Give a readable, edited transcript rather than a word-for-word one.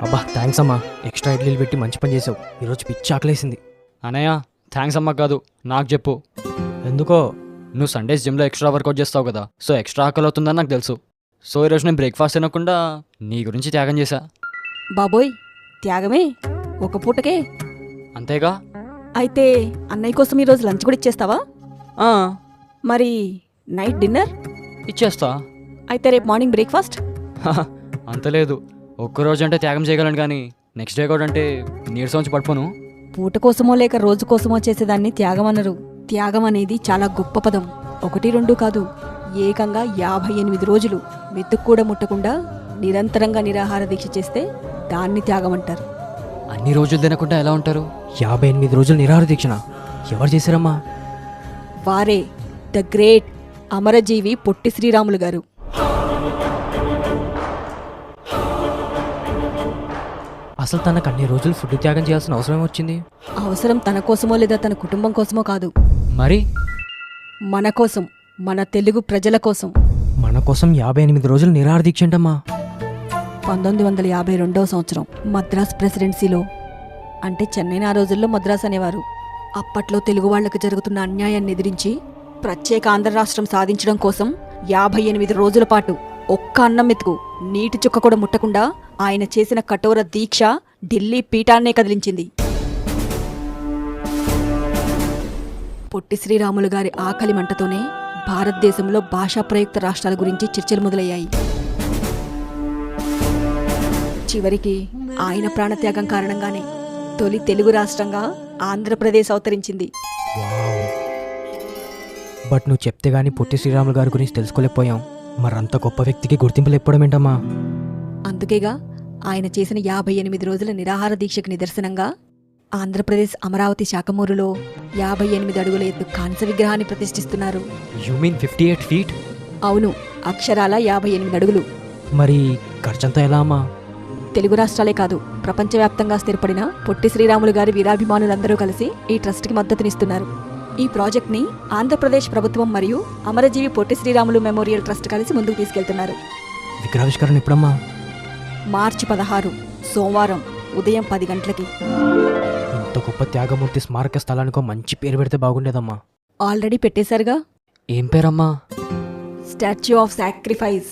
అబ్బా థ్యాంక్స్ అమ్మా, ఎక్స్ట్రా ఇడ్లీలు పెట్టి మంచి పని చేసావు. ఈరోజు పిచ్చి ఆకలేసింది. అనయ్య థ్యాంక్స్ అమ్మా కాదు, నాకు చెప్పు. ఎందుకో? నువ్వు సండేస్ జిమ్లో ఎక్స్ట్రా వర్కౌట్ చేస్తావు కదా, సో ఎక్స్ట్రా ఆకలి అవుతుందని నాకు తెలుసు. సో ఈరోజు నేను బ్రేక్ఫాస్ట్ తినకుండా నీ గురించి త్యాగం చేశా. బాబోయ్, త్యాగమే ఒక పూటకే? అంతేగా. అయితే అన్నయ్య కోసం ఈరోజు లంచ్ కూడా ఇచ్చేస్తావా? ఆ, మరి నైట్ డిన్నర్? ఇచ్చేస్తా. అయితే రేపు మార్నింగ్ బ్రేక్ఫాస్ట్? హహ, అంత లేదు. ఒక్కరోజు అంటే త్యాగం చేయగలను కానీ నెక్స్ట్ డే కూడా అంటే నీరసం వచ్చి పడిపోను. పూట కోసమో లేక రోజు కోసమో చేసేదాన్ని త్యాగం అనరు. త్యాగం అనేది చాలా గొప్ప పదం. 1-2 కాదు, ఏకంగా 58 రోజులు మెతుకు కూడా ముట్టకుండా నిరంతరంగా నిరాహార దీక్ష చేస్తే దాన్ని త్యాగం అంటారు. అన్ని రోజులు తినకుండా ఎలా ఉంటారు? 58 రోజులు నిరాహార దీక్షణ ఎవరు చేశారమ్మా? వారే ద గ్రేట్ అమరజీవి పొట్టి శ్రీరాములు గారు. అసలు తనకు అన్ని రోజులు ఫుడ్ త్యాగం చేయాల్సిన అవసరం వచ్చింది? అవసరం తన కోసమో లేదా తన కుటుంబం కోసమో కాదు, మరి మన కోసం, మన తెలుగు ప్రజల కోసం. మన కోసం 58 రోజులు నిరాహార దీక్ష ఏంటమ్మా? 1952వ సంవత్సరం మద్రాస్ ప్రెసిడెన్సీలో, అంటే చెన్నైని ఆ రోజుల్లో మద్రాస్ అనేవారు. అప్పట్లో తెలుగు వాళ్లకు జరుగుతున్న అన్యాయాన్ని ఎదిరించి ప్రత్యేక ఆంధ్ర రాష్ట్రం సాధించడం కోసం 58 రోజుల పాటు ఒక్క అన్నం మెతుకు, నీటి చుక్క కూడా ముట్టకుండా ఆయన చేసిన కఠోర దీక్ష ఢిల్లీ పీఠాన్నే కదిలించింది. పొట్టి శ్రీరాములు గారి ఆకలి మంటతోనే భారతదేశంలో భాషా ప్రయుక్త రాష్ట్రాల గురించి చర్చలు మొదలయ్యాయి. చివరికి ఆయన ప్రాణత్యాగం కారణంగానే తొలి తెలుగు రాష్ట్రంగా ఆంధ్రప్రదేశ్ అవతరించింది. వావ్! బట్ నువ్వు చెప్తే గానీ పొట్టి శ్రీరాములు గారి గురించి తెలుసుకోలేకపోయాం. మరంత గొప్ప వ్యక్తికి గుర్తింపు లేకపోవడం ఏంటమ్మా? అందుకేగా ఆయన చేసిన 58 రోజుల నిరాహార దీక్షకు నిదర్శనంగా ఆంధ్రప్రదేశ్ అమరావతి శాఖమూరులో 58 అడుగుల ఎత్తు కాంస్య విగ్రహాన్ని ప్రతిష్ఠిస్తున్నారు. You mean 58 feet? అవును, అక్షరాల 58 అడుగులు. మరి ఖర్చంతా ఎలా అమ్మా? తెలుగు రాష్ట్రాలే కాదు, ప్రపంచవ్యాప్తంగా స్థిరపడిన పొట్టి శ్రీరాములు గారి వీరాభిమానులందరూ కలిసి ఈ ట్రస్ట్కి మద్దతునిస్తున్నారు. ఈ ప్రాజెక్ట్ని ఆంధ్రప్రదేశ్ ప్రభుత్వం మరియు అమరజీవి పొట్టి శ్రీరాములు మెమోరియల్ ట్రస్ట్ కలిసి ముందుకు తీసుకెళ్తున్నారు. విగ్రహావిష్కరణ ఎప్పుడమ్మా? మార్చి 16 సోమవారం ఉదయం 10 గంటలకి. ఇంత గొప్ప త్యాగమూర్తి స్మారక స్థలానికో మంచి పేరు పెడితే బాగుండేదమ్మా. ఆల్రెడీ పెట్టేశారుగా. ఏం పేరమ్మా? Statue of sacrifice.